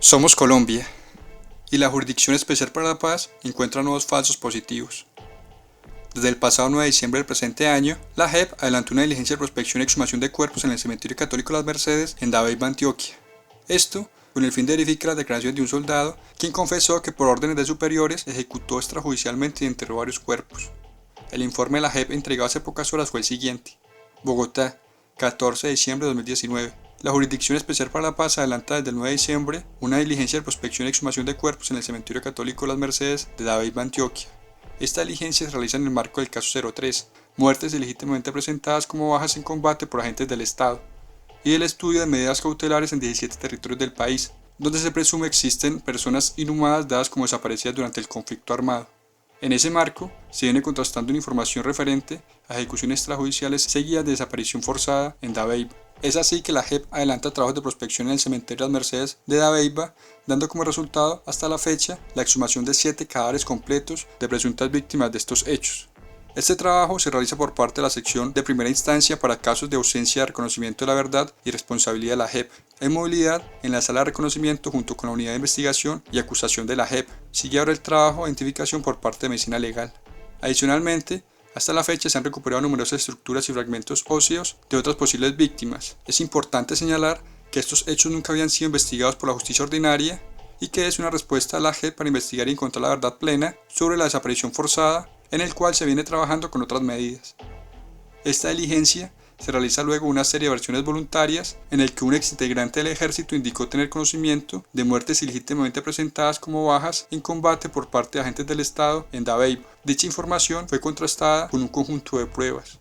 Somos Colombia, y la Jurisdicción Especial para la Paz encuentra nuevos falsos positivos. Desde el pasado 9 de diciembre del presente año, la JEP adelantó una diligencia de prospección y exhumación de cuerpos en el Cementerio Católico Las Mercedes, en Dabeiba, Antioquia. Esto con el fin de verificar las declaraciones de un soldado, quien confesó que por órdenes de superiores ejecutó extrajudicialmente y enterró varios cuerpos. El informe de la JEP entregado hace pocas horas fue el siguiente. Bogotá, 14 de diciembre de 2019. La Jurisdicción Especial para la Paz adelanta desde el 9 de diciembre una diligencia de prospección y exhumación de cuerpos en el Cementerio Católico Las Mercedes de Dabeiba, Antioquia. Esta diligencia se realiza en el marco del caso 03, muertes ilegítimamente presentadas como bajas en combate por agentes del Estado, y del estudio de medidas cautelares en 17 territorios del país, donde se presume existen personas inhumadas dadas como desaparecidas durante el conflicto armado. En ese marco, se viene contrastando una información referente a ejecuciones extrajudiciales seguidas de desaparición forzada en Dabeiba. Es así que la JEP adelanta trabajos de prospección en el Cementerio Las Mercedes de Dabeiba, dando como resultado, hasta la fecha, la exhumación de 7 cadáveres completos de presuntas víctimas de estos hechos. Este trabajo se realiza por parte de la sección de primera instancia para casos de ausencia de reconocimiento de la verdad y responsabilidad de la JEP. En movilidad, en la sala de reconocimiento junto con la unidad de investigación y acusación de la JEP. Sigue ahora el trabajo de identificación por parte de medicina legal. Adicionalmente, hasta la fecha se han recuperado numerosas estructuras y fragmentos óseos de otras posibles víctimas. Es importante señalar que estos hechos nunca habían sido investigados por la justicia ordinaria y que es una respuesta a la JEP para investigar y encontrar la verdad plena sobre la desaparición forzada, en el cual se viene trabajando con otras medidas. Esta diligencia se realiza luego una serie de versiones voluntarias en el que un exintegrante del ejército indicó tener conocimiento de muertes ilegítimamente presentadas como bajas en combate por parte de agentes del Estado en Dabeiba. Dicha información fue contrastada con un conjunto de pruebas.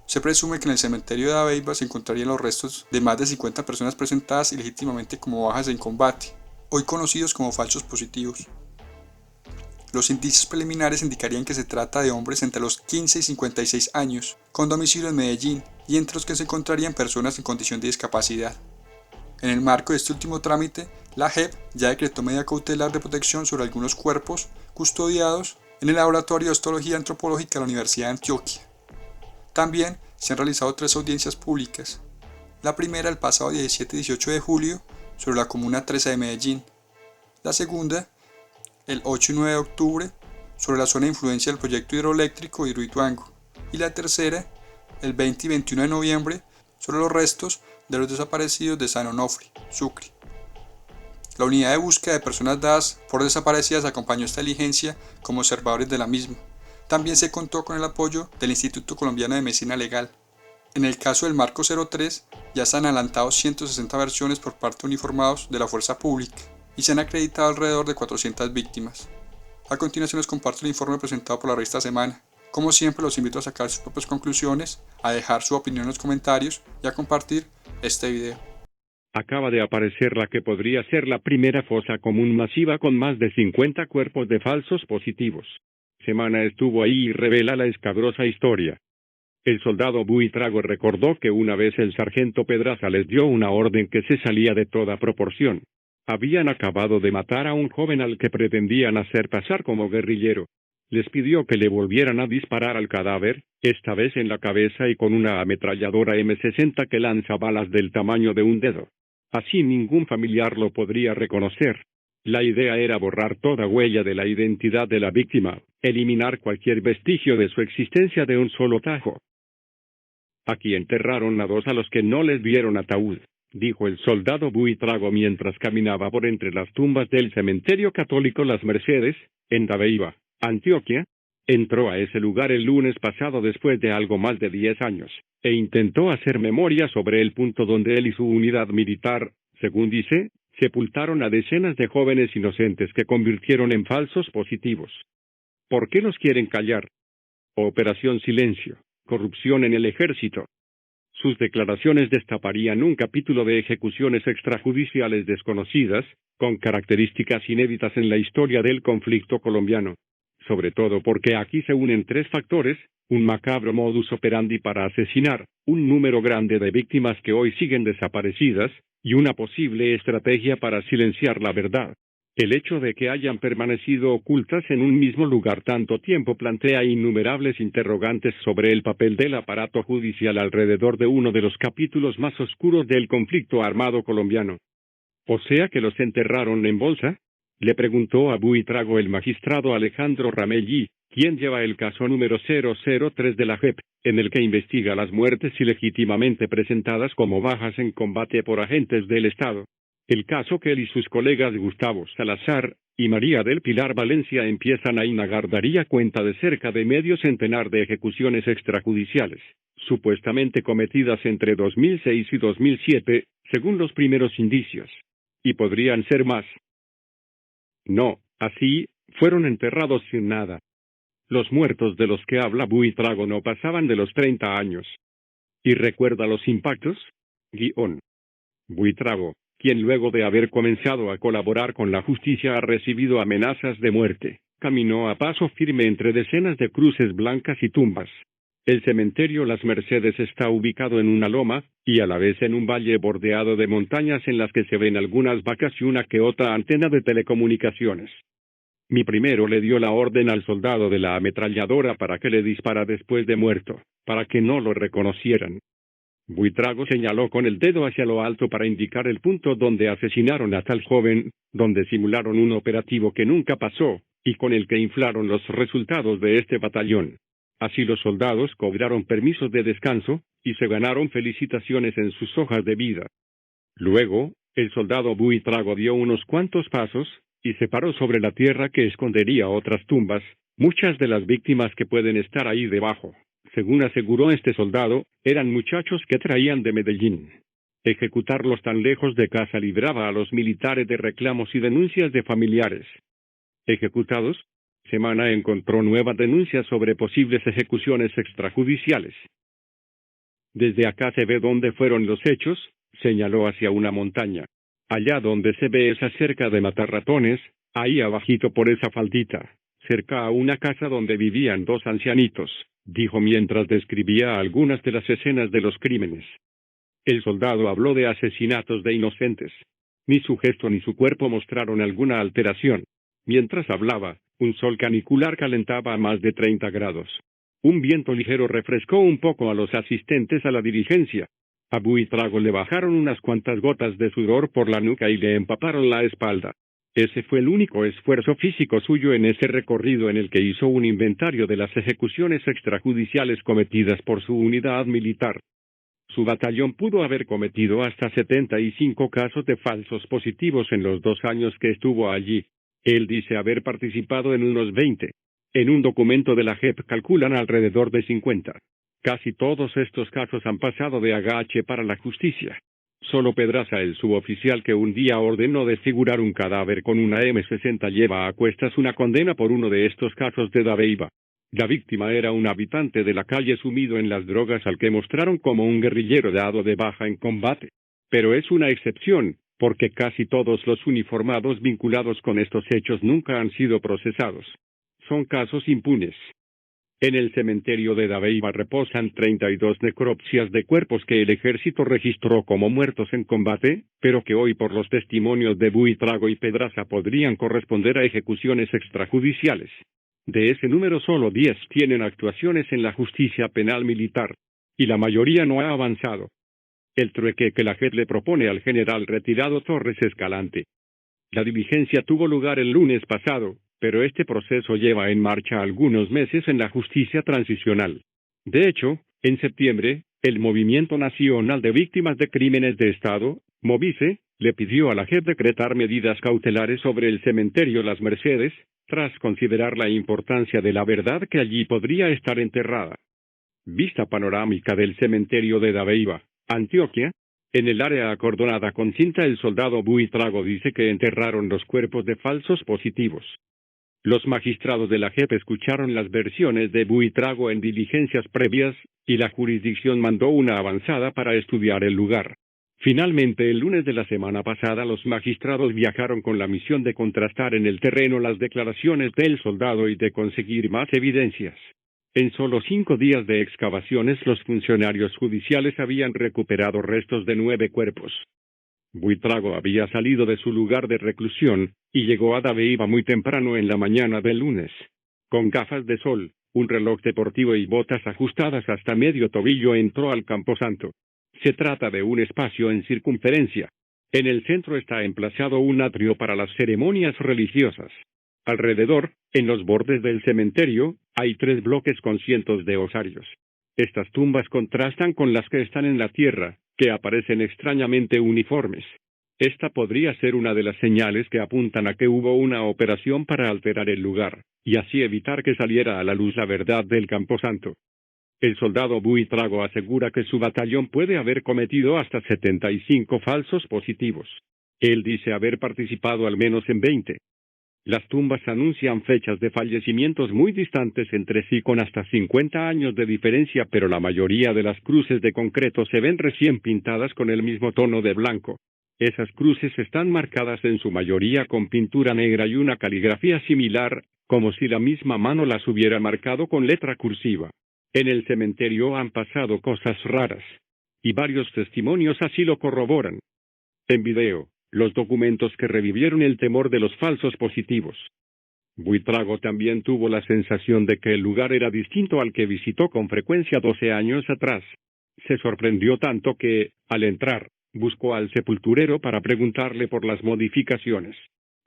Se presume que en el cementerio de Dabeiba se encontrarían los restos de más de 50 personas presentadas ilegítimamente como bajas en combate, hoy conocidos como falsos positivos. Los indicios preliminares indicarían que se trata de hombres entre los 15 y 56 años, con domicilio en Medellín, y entre los que se encontrarían personas en condición de discapacidad. En el marco de este último trámite, la JEP ya decretó medida cautelar de protección sobre algunos cuerpos custodiados en el Laboratorio de Histología Antropológica de la Universidad de Antioquia. También se han realizado 3 audiencias públicas. La primera el pasado 17 y 18 de julio sobre la Comuna 13 de Medellín. La segunda el 8 y 9 de octubre, sobre la zona de influencia del proyecto hidroeléctrico de Hidroituango, y la tercera, el 20 y 21 de noviembre, sobre los restos de los desaparecidos de San Onofre, Sucre. La unidad de búsqueda de personas dadas por desaparecidas acompañó esta diligencia como observadores de la misma. También se contó con el apoyo del Instituto Colombiano de Medicina Legal. En el caso del Marco 03, ya se han adelantado 160 versiones por parte de uniformados de la fuerza pública, y se han acreditado alrededor de 400 víctimas. A continuación les comparto el informe presentado por la revista Semana. Como siempre los invito a sacar sus propias conclusiones, a dejar su opinión en los comentarios y a compartir este video. Acaba de aparecer la que podría ser la primera fosa común masiva con más de 50 cuerpos de falsos positivos. Semana estuvo ahí y revela la escabrosa historia. El soldado Buitrago recordó que una vez el sargento Pedraza les dio una orden que se salía de toda proporción. Habían acabado de matar a un joven al que pretendían hacer pasar como guerrillero. Les pidió que le volvieran a disparar al cadáver, esta vez en la cabeza y con una ametralladora M60 que lanza balas del tamaño de un dedo. Así ningún familiar lo podría reconocer. La idea era borrar toda huella de la identidad de la víctima, eliminar cualquier vestigio de su existencia de un solo tajo. Aquí enterraron a 2 a los que no les dieron ataúd, dijo el soldado Buitrago mientras caminaba por entre las tumbas del Cementerio Católico Las Mercedes, en Dabeiba, Antioquia. Entró a ese lugar el lunes pasado después de algo más de 10 años, e intentó hacer memoria sobre el punto donde él y su unidad militar, según dice, sepultaron a decenas de jóvenes inocentes que convirtieron en falsos positivos. ¿Por qué los quieren callar? Operación Silencio, corrupción en el ejército. Sus declaraciones destaparían un capítulo de ejecuciones extrajudiciales desconocidas, con características inéditas en la historia del conflicto colombiano. Sobre todo porque aquí se unen 3 factores, un macabro modus operandi para asesinar un número grande de víctimas que hoy siguen desaparecidas, y una posible estrategia para silenciar la verdad. El hecho de que hayan permanecido ocultas en un mismo lugar tanto tiempo plantea innumerables interrogantes sobre el papel del aparato judicial alrededor de uno de los capítulos más oscuros del conflicto armado colombiano. ¿O sea que los enterraron en bolsa? Le preguntó a Buitrago el magistrado Alejandro Ramelli, quien lleva el caso número 003 de la JEP, en el que investiga las muertes ilegítimamente presentadas como bajas en combate por agentes del Estado. El caso que él y sus colegas Gustavo Salazar y María del Pilar Valencia empiezan a indagar daría cuenta de cerca de medio centenar de ejecuciones extrajudiciales, supuestamente cometidas entre 2006 y 2007, según los primeros indicios. Y podrían ser más. No, así, fueron enterrados sin nada. Los muertos de los que habla Buitrago no pasaban de los 30 años. ¿Y recuerda los impactos? Buitrago, quien luego de haber comenzado a colaborar con la justicia ha recibido amenazas de muerte, caminó a paso firme entre decenas de cruces blancas y tumbas. El cementerio Las Mercedes está ubicado en una loma, y a la vez en un valle bordeado de montañas en las que se ven algunas vacas y una que otra antena de telecomunicaciones. Mi primero le dio la orden al soldado de la ametralladora para que le dispara después de muerto, para que no lo reconocieran. Buitrago señaló con el dedo hacia lo alto para indicar el punto donde asesinaron a tal joven, donde simularon un operativo que nunca pasó, y con el que inflaron los resultados de este batallón. Así los soldados cobraron permisos de descanso, y se ganaron felicitaciones en sus hojas de vida. Luego, el soldado Buitrago dio unos cuantos pasos, y se paró sobre la tierra que escondería otras tumbas, muchas de las víctimas que pueden estar ahí debajo. Según aseguró este soldado, eran muchachos que traían de Medellín. Ejecutarlos tan lejos de casa libraba a los militares de reclamos y denuncias de familiares. ¿Ejecutados? Semana encontró nuevas denuncias sobre posibles ejecuciones extrajudiciales. Desde acá se ve dónde fueron los hechos, señaló hacia una montaña. Allá donde se ve esa cerca de matar ratones, ahí abajito por esa faldita, cerca a una casa donde vivían dos ancianitos, dijo mientras describía algunas de las escenas de los crímenes. El soldado habló de asesinatos de inocentes. Ni su gesto ni su cuerpo mostraron alguna alteración. Mientras hablaba, un sol canicular calentaba a más de 30 grados. Un viento ligero refrescó un poco a los asistentes a la diligencia. A Buitrago le bajaron unas cuantas gotas de sudor por la nuca y le empaparon la espalda. Ese fue el único esfuerzo físico suyo en ese recorrido en el que hizo un inventario de las ejecuciones extrajudiciales cometidas por su unidad militar. Su batallón pudo haber cometido hasta 75 casos de falsos positivos en los 2 años que estuvo allí. Él dice haber participado en unos 20. En un documento de la JEP calculan alrededor de 50. Casi todos estos casos han pasado de agache para la justicia. Solo Pedraza, el suboficial que un día ordenó desfigurar un cadáver con una M60, lleva a cuestas una condena por uno de estos casos de Dabeiba. La víctima era un habitante de la calle sumido en las drogas al que mostraron como un guerrillero dado de baja en combate. Pero es una excepción, porque casi todos los uniformados vinculados con estos hechos nunca han sido procesados. Son casos impunes. En el cementerio de Dabeiba reposan 32 necropsias de cuerpos que el ejército registró como muertos en combate, pero que hoy por los testimonios de Buitrago y Pedraza podrían corresponder a ejecuciones extrajudiciales. De ese número solo 10 tienen actuaciones en la justicia penal militar, y la mayoría no ha avanzado. El trueque que la JEP le propone al general retirado Torres Escalante. La diligencia tuvo lugar el lunes pasado, pero este proceso lleva en marcha algunos meses en la justicia transicional. De hecho, en septiembre, el Movimiento Nacional de Víctimas de Crímenes de Estado, Movice, le pidió a la JEP decretar medidas cautelares sobre el cementerio Las Mercedes, tras considerar la importancia de la verdad que allí podría estar enterrada. Vista panorámica del cementerio de Dabeiba, Antioquia. En el área acordonada con cinta el soldado Buitrago dice que enterraron los cuerpos de falsos positivos. Los magistrados de la JEP escucharon las versiones de Buitrago en diligencias previas, y la jurisdicción mandó una avanzada para estudiar el lugar. Finalmente, el lunes de la semana pasada, los magistrados viajaron con la misión de contrastar en el terreno las declaraciones del soldado y de conseguir más evidencias. En solo 5 días de excavaciones, los funcionarios judiciales habían recuperado restos de 9 cuerpos. Buitrago había salido de su lugar de reclusión, y llegó a Dabeiba muy temprano en la mañana del lunes. Con gafas de sol, un reloj deportivo y botas ajustadas hasta medio tobillo entró al camposanto. Se trata de un espacio en circunferencia. En el centro está emplazado un atrio para las ceremonias religiosas. Alrededor, en los bordes del cementerio, hay 3 bloques con cientos de osarios. Estas tumbas contrastan con las que están en la tierra, que aparecen extrañamente uniformes. Esta podría ser una de las señales que apuntan a que hubo una operación para alterar el lugar, y así evitar que saliera a la luz la verdad del Camposanto. El soldado Buitrago asegura que su batallón puede haber cometido hasta 75 falsos positivos. Él dice haber participado al menos en 20. Las tumbas anuncian fechas de fallecimientos muy distantes entre sí con hasta 50 años de diferencia, pero la mayoría de las cruces de concreto se ven recién pintadas con el mismo tono de blanco. Esas cruces están marcadas en su mayoría con pintura negra y una caligrafía similar, como si la misma mano las hubiera marcado con letra cursiva. En el cementerio han pasado cosas raras, y varios testimonios así lo corroboran. En video, los documentos que revivieron el temor de los falsos positivos. Buitrago también tuvo la sensación de que el lugar era distinto al que visitó con frecuencia 12 años atrás. Se sorprendió tanto que, al entrar, buscó al sepulturero para preguntarle por las modificaciones.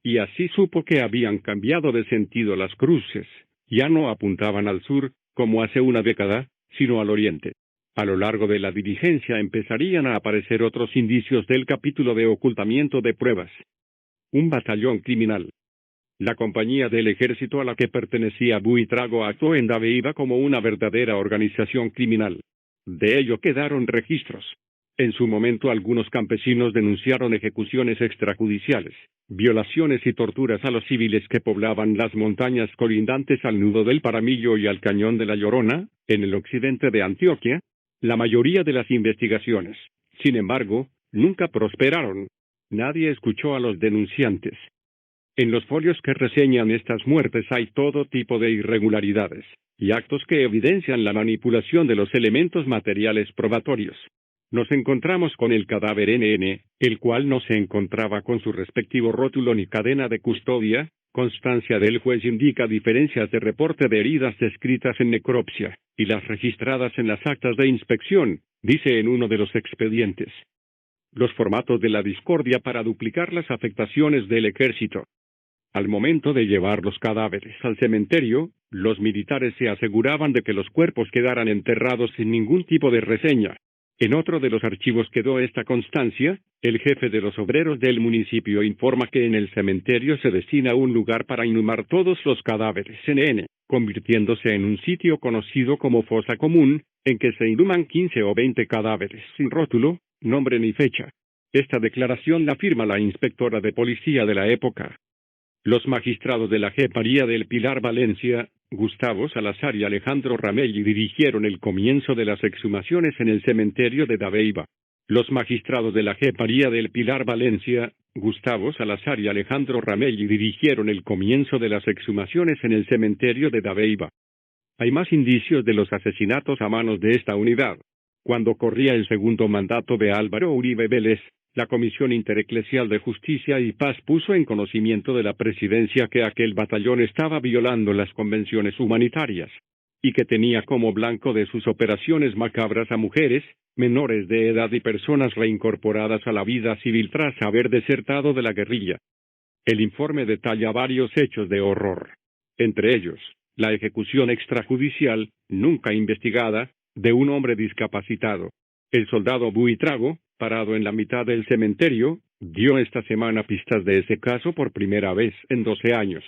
Y así supo que habían cambiado de sentido las cruces. Ya no apuntaban al sur, como hace una década, sino al oriente. A lo largo de la diligencia empezarían a aparecer otros indicios del capítulo de ocultamiento de pruebas. Un batallón criminal. La compañía del ejército a la que pertenecía Buitrago actuó en Dabeiba como una verdadera organización criminal. De ello quedaron registros. En su momento algunos campesinos denunciaron ejecuciones extrajudiciales, violaciones y torturas a los civiles que poblaban las montañas colindantes al nudo del Paramillo y al cañón de la Llorona, en el occidente de Antioquia. La mayoría de las investigaciones, sin embargo, nunca prosperaron. Nadie escuchó a los denunciantes. En los folios que reseñan estas muertes hay todo tipo de irregularidades, y actos que evidencian la manipulación de los elementos materiales probatorios. Nos encontramos con el cadáver NN, el cual no se encontraba con su respectivo rótulo ni cadena de custodia. Constancia del juez indica diferencias de reporte de heridas descritas en necropsia, y las registradas en las actas de inspección, dice en uno de los expedientes. Los formatos de la discordia para duplicar las afectaciones del ejército. Al momento de llevar los cadáveres al cementerio, los militares se aseguraban de que los cuerpos quedaran enterrados sin ningún tipo de reseña. En otro de los archivos quedó esta constancia. El jefe de los obreros del municipio informa que en el cementerio se destina un lugar para inhumar todos los cadáveres NN, convirtiéndose en un sitio conocido como fosa común, en que se inhuman 15 o 20 cadáveres sin rótulo, nombre ni fecha. Esta declaración la firma la inspectora de policía de la época. Los magistrados de la J. María del Pilar Valencia, Gustavo Salazar y Alejandro Ramelli dirigieron el comienzo de las exhumaciones en el cementerio de Dabeiba. Los magistrados de la J. María del Pilar Valencia, Gustavo Salazar y Alejandro Ramelli dirigieron el comienzo de las exhumaciones en el cementerio de Dabeiba. Hay más indicios de los asesinatos a manos de esta unidad. Cuando corría el segundo mandato de Álvaro Uribe Vélez, la Comisión Intereclesial de Justicia y Paz puso en conocimiento de la presidencia que aquel batallón estaba violando las convenciones humanitarias, y que tenía como blanco de sus operaciones macabras a mujeres, menores de edad y personas reincorporadas a la vida civil tras haber desertado de la guerrilla. El informe detalla varios hechos de horror. Entre ellos, la ejecución extrajudicial, nunca investigada, de un hombre discapacitado. El soldado Buitrago, parado en la mitad del cementerio, dio esta semana pistas de ese caso por primera vez en 12 años.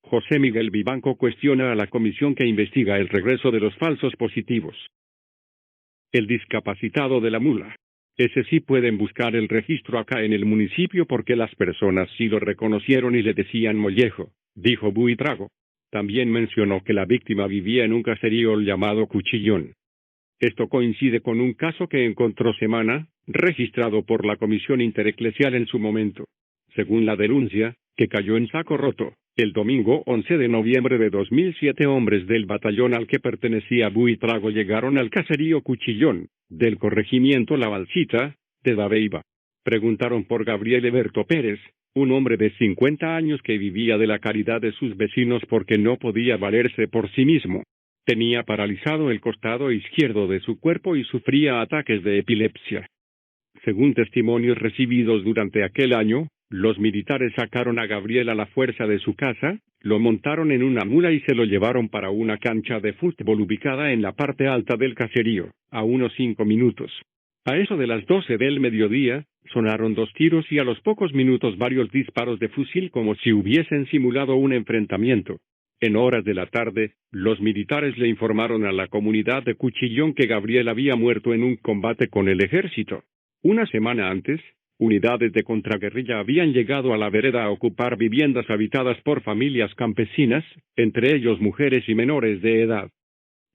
José Miguel Vivanco cuestiona a la comisión que investiga el regreso de los falsos positivos. El discapacitado de la mula. Ese sí pueden buscar el registro acá en el municipio porque las personas sí lo reconocieron y le decían mollejo, dijo Buitrago. También mencionó que la víctima vivía en un caserío llamado Cuchillón. Esto coincide con un caso que encontró Semana, registrado por la Comisión Intereclesial en su momento. Según la denuncia, que cayó en saco roto, el domingo 11 de noviembre de 2007 hombres del batallón al que pertenecía Buitrago llegaron al caserío Cuchillón, del corregimiento La Balsita, de Dabeiba. Preguntaron por Gabriel Eberto Pérez, un hombre de 50 años que vivía de la caridad de sus vecinos porque no podía valerse por sí mismo. Tenía paralizado el costado izquierdo de su cuerpo y sufría ataques de epilepsia. Según testimonios recibidos durante aquel año, los militares sacaron a Gabriel a la fuerza de su casa, lo montaron en una mula y se lo llevaron para una cancha de fútbol ubicada en la parte alta del caserío, a unos 5 minutos. A eso de las 12 del mediodía, sonaron 2 tiros y a los pocos minutos varios disparos de fusil como si hubiesen simulado un enfrentamiento. En horas de la tarde, los militares le informaron a la comunidad de Cuchillón que Gabriel había muerto en un combate con el ejército. Una semana antes, unidades de contraguerrilla habían llegado a la vereda a ocupar viviendas habitadas por familias campesinas, entre ellos mujeres y menores de edad.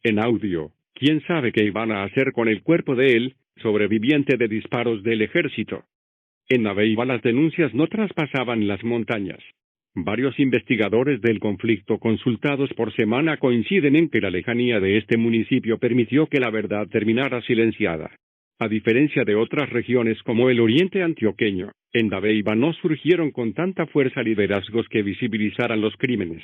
En audio, ¿quién sabe qué iban a hacer con el cuerpo de él, sobreviviente de disparos del ejército? En Naveiva las denuncias no traspasaban las montañas. Varios investigadores del conflicto consultados por semana coinciden en que la lejanía de este municipio permitió que la verdad terminara silenciada. A diferencia de otras regiones como el oriente antioqueño, en Naveiva no surgieron con tanta fuerza liderazgos que visibilizaran los crímenes.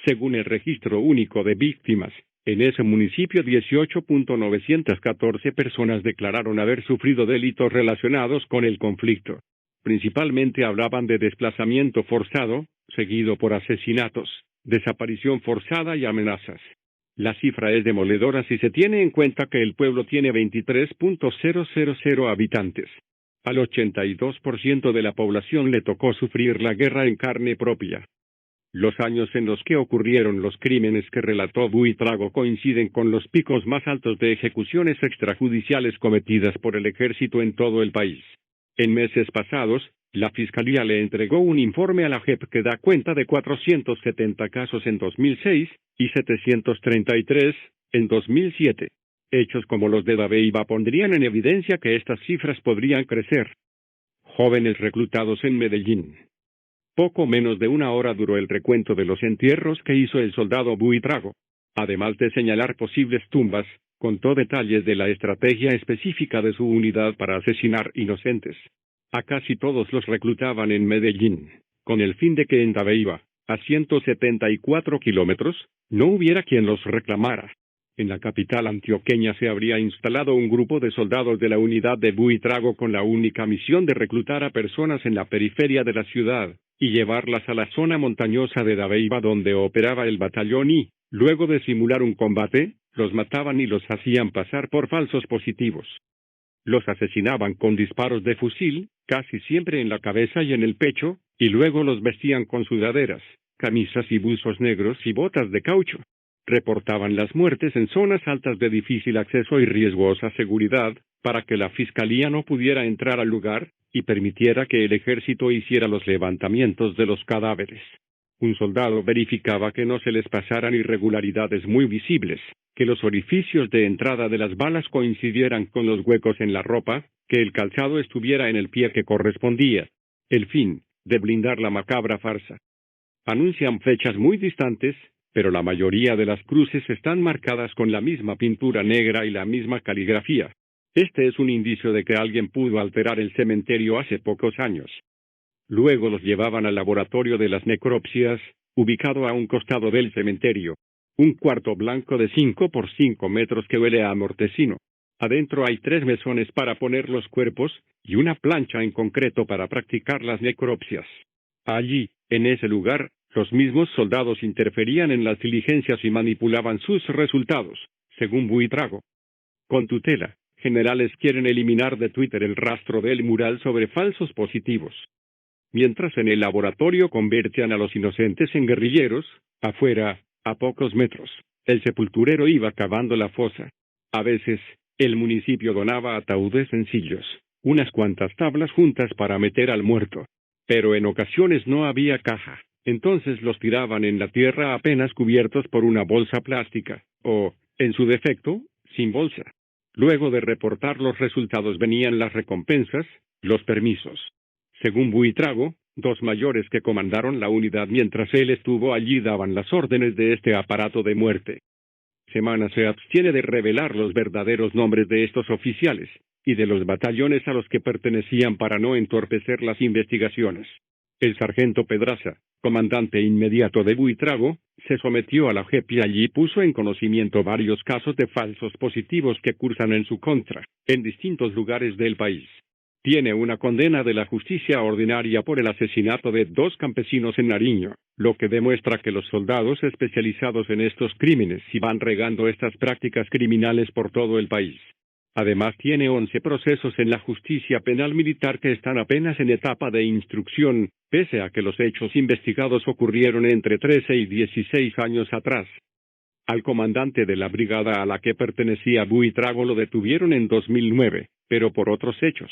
Según el registro único de víctimas, en ese municipio 18.914 personas declararon haber sufrido delitos relacionados con el conflicto. Principalmente hablaban de desplazamiento forzado, seguido por asesinatos, desaparición forzada y amenazas. La cifra es demoledora si se tiene en cuenta que el pueblo tiene 23.000 habitantes. Al 82% de la población le tocó sufrir la guerra en carne propia. Los años en los que ocurrieron los crímenes que relató Buitrago coinciden con los picos más altos de ejecuciones extrajudiciales cometidas por el ejército en todo el país. En meses pasados, la Fiscalía le entregó un informe a la JEP que da cuenta de 470 casos en 2006 y 733 en 2007. Hechos como los de Naveiva pondrían en evidencia que estas cifras podrían crecer. Jóvenes reclutados en Medellín. Poco menos de una hora duró el recuento de los entierros que hizo el soldado Buitrago. Además de señalar posibles tumbas, contó detalles de la estrategia específica de su unidad para asesinar inocentes. A casi todos los reclutaban en Medellín, con el fin de que en Naveiva, a 174 kilómetros, no hubiera quien los reclamara. En la capital antioqueña se habría instalado un grupo de soldados de la unidad de Buitrago con la única misión de reclutar a personas en la periferia de la ciudad y llevarlas a la zona montañosa de Naveiva donde operaba el batallón y, luego de simular un combate, los mataban y los hacían pasar por falsos positivos. Los asesinaban con disparos de fusil, casi siempre en la cabeza y en el pecho, y luego los vestían con sudaderas, camisas y buzos negros y botas de caucho. Reportaban las muertes en zonas altas de difícil acceso y riesgosa seguridad, para que la fiscalía no pudiera entrar al lugar y permitiera que el ejército hiciera los levantamientos de los cadáveres. Un soldado verificaba que no se les pasaran irregularidades muy visibles, que los orificios de entrada de las balas coincidieran con los huecos en la ropa, que el calzado estuviera en el pie que correspondía. El fin, de blindar la macabra farsa. Anuncian fechas muy distantes, pero la mayoría de las cruces están marcadas con la misma pintura negra y la misma caligrafía. Este es un indicio de que alguien pudo alterar el cementerio hace pocos años. Luego los llevaban al laboratorio de las necropsias, ubicado a un costado del cementerio. Un cuarto blanco de 5 por 5 metros que huele a mortecino. Adentro hay 3 mesones para poner los cuerpos, y una plancha en concreto para practicar las necropsias. Allí, en ese lugar, los mismos soldados interferían en las diligencias y manipulaban sus resultados, según Buitrago. Con tutela, generales quieren eliminar de Twitter el rastro del mural sobre falsos positivos. Mientras en el laboratorio convertían a los inocentes en guerrilleros, afuera, a pocos metros, el sepulturero iba cavando la fosa. A veces, el municipio donaba ataúdes sencillos, unas cuantas tablas juntas para meter al muerto. Pero en ocasiones no había caja, entonces los tiraban en la tierra apenas cubiertos por una bolsa plástica, o, en su defecto, sin bolsa. Luego de reportar los resultados venían las recompensas, los permisos. Según Buitrago, 2 mayores que comandaron la unidad mientras él estuvo allí daban las órdenes de este aparato de muerte. Semana se abstiene de revelar los verdaderos nombres de estos oficiales, y de los batallones a los que pertenecían para no entorpecer las investigaciones. El sargento Pedraza, comandante inmediato de Buitrago, se sometió a la JEP y allí puso en conocimiento varios casos de falsos positivos que cursan en su contra, en distintos lugares del país. Tiene una condena de la justicia ordinaria por el asesinato de 2 campesinos en Nariño, lo que demuestra que los soldados especializados en estos crímenes van regando estas prácticas criminales por todo el país. Además tiene 11 procesos en la justicia penal militar que están apenas en etapa de instrucción, pese a que los hechos investigados ocurrieron entre 13 y 16 años atrás. Al comandante de la brigada a la que pertenecía Buitrago lo detuvieron en 2009, pero por otros hechos.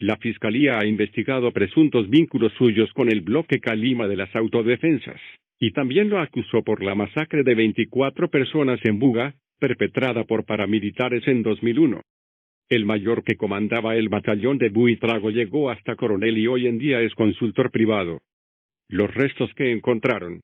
La Fiscalía ha investigado presuntos vínculos suyos con el bloque Calima de las autodefensas, y también lo acusó por la masacre de 24 personas en Buga, perpetrada por paramilitares en 2001. El mayor que comandaba el batallón de Buitrago llegó hasta coronel y hoy en día es consultor privado. Los restos que encontraron.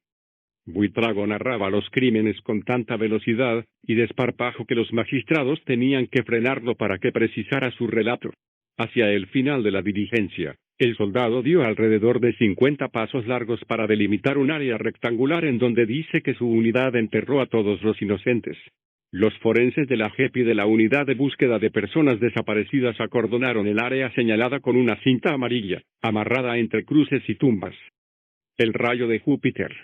Buitrago narraba los crímenes con tanta velocidad y desparpajo que los magistrados tenían que frenarlo para que precisara su relato. Hacia el final de la diligencia, el soldado dio alrededor de 50 pasos largos para delimitar un área rectangular en donde dice que su unidad enterró a todos los inocentes. Los forenses de la JEP y de la Unidad de Búsqueda de Personas Desaparecidas acordonaron el área señalada con una cinta amarilla, amarrada entre cruces y tumbas. El rayo de Júpiter.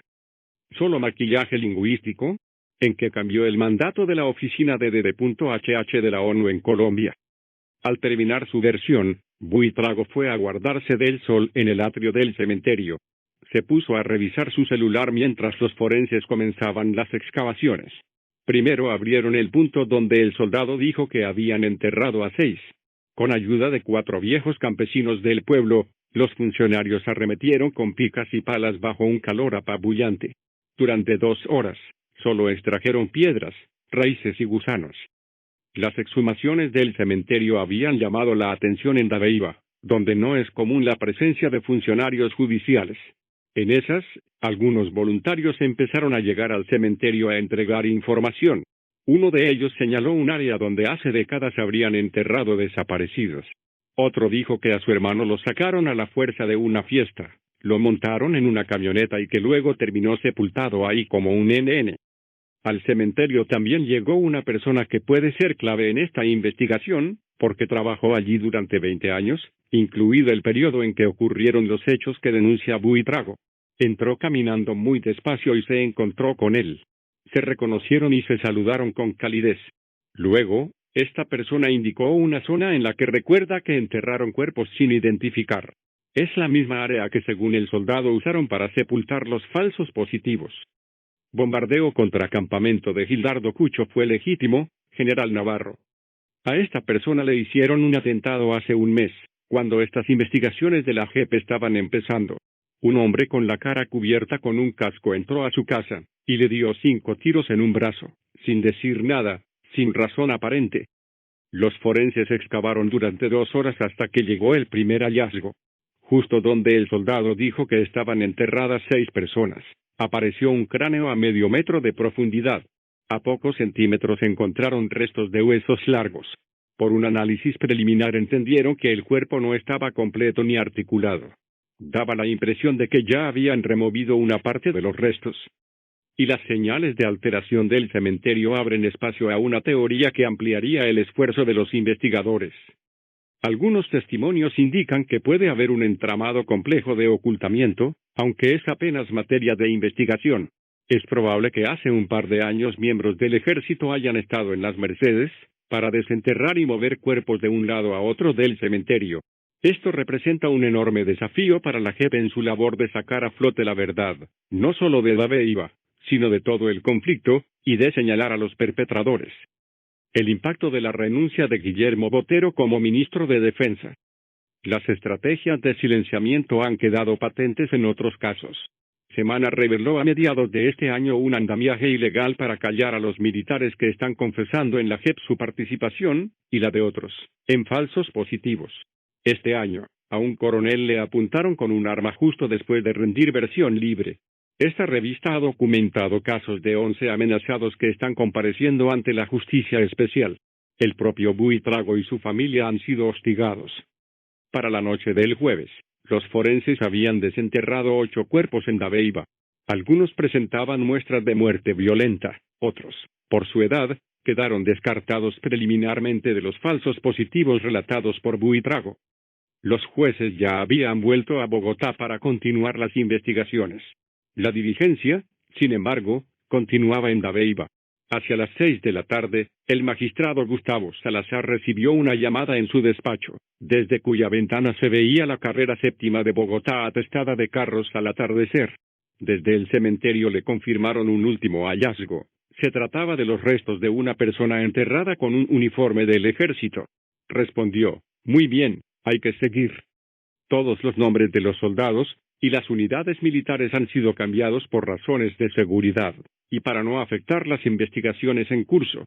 ¿Solo maquillaje lingüístico? ¿En qué cambió el mandato de la oficina de D.H.H. de la ONU en Colombia? Al terminar su versión, Buitrago fue a guardarse del sol en el atrio del cementerio. Se puso a revisar su celular mientras los forenses comenzaban las excavaciones. Primero abrieron el punto donde el soldado dijo que habían enterrado a 6. Con ayuda de 4 viejos campesinos del pueblo, los funcionarios arremetieron con picas y palas bajo un calor apabullante. Durante 2 horas, solo extrajeron piedras, raíces y gusanos. Las exhumaciones del cementerio habían llamado la atención en Dabeiba, donde no es común la presencia de funcionarios judiciales. En esas, algunos voluntarios empezaron a llegar al cementerio a entregar información. Uno de ellos señaló un área donde hace décadas habrían enterrado desaparecidos. Otro dijo que a su hermano lo sacaron a la fuerza de una fiesta, lo montaron en una camioneta y que luego terminó sepultado ahí como un NN. Al cementerio también llegó una persona que puede ser clave en esta investigación, porque trabajó allí durante 20 años, incluido el periodo en que ocurrieron los hechos que denuncia Buitrago. Entró caminando muy despacio y se encontró con él. Se reconocieron y se saludaron con calidez. Luego, esta persona indicó una zona en la que recuerda que enterraron cuerpos sin identificar. Es la misma área que según el soldado usaron para sepultar los falsos positivos. Bombardeo contra campamento de Gildardo Cucho fue legítimo, General Navarro. A esta persona le hicieron un atentado hace un mes, cuando estas investigaciones de la JEP estaban empezando. Un hombre con la cara cubierta con un casco entró a su casa, y le dio 5 tiros en un brazo, sin decir nada, sin razón aparente. Los forenses excavaron durante 2 horas hasta que llegó el primer hallazgo. Justo donde el soldado dijo que estaban enterradas 6 personas, apareció un cráneo a medio metro de profundidad. A pocos centímetros encontraron restos de huesos largos. Por un análisis preliminar entendieron que el cuerpo no estaba completo ni articulado. Daba la impresión de que ya habían removido una parte de los restos. Y las señales de alteración del cementerio abren espacio a una teoría que ampliaría el esfuerzo de los investigadores. Algunos testimonios indican que puede haber un entramado complejo de ocultamiento, aunque es apenas materia de investigación. Es probable que hace un par de años miembros del ejército hayan estado en las Mercedes, para desenterrar y mover cuerpos de un lado a otro del cementerio. Esto representa un enorme desafío para la JEP en su labor de sacar a flote la verdad, no solo de Dabeiba, sino de todo el conflicto, y de señalar a los perpetradores. El impacto de la renuncia de Guillermo Botero como ministro de Defensa. Las estrategias de silenciamiento han quedado patentes en otros casos. Semana reveló a mediados de este año un andamiaje ilegal para callar a los militares que están confesando en la JEP su participación, y la de otros, en falsos positivos. Este año, a un coronel le apuntaron con un arma justo después de rendir versión libre. Esta revista ha documentado casos de 11 amenazados que están compareciendo ante la justicia especial. El propio Buitrago y su familia han sido hostigados. Para la noche del jueves, los forenses habían desenterrado 8 cuerpos en Dabeiba. Algunos presentaban muestras de muerte violenta, otros, por su edad, quedaron descartados preliminarmente de los falsos positivos relatados por Buitrago. Los jueces ya habían vuelto a Bogotá para continuar las investigaciones. La diligencia, sin embargo, continuaba en Dabeiba. Hacia las 6 de la tarde, el magistrado Gustavo Salazar recibió una llamada en su despacho, desde cuya ventana se veía la carrera séptima de Bogotá atestada de carros al atardecer. Desde el cementerio le confirmaron un último hallazgo. Se trataba de los restos de una persona enterrada con un uniforme del ejército. Respondió: muy bien, hay que seguir. Todos los nombres de los soldados y las unidades militares han sido cambiados por razones de seguridad y para no afectar las investigaciones en curso.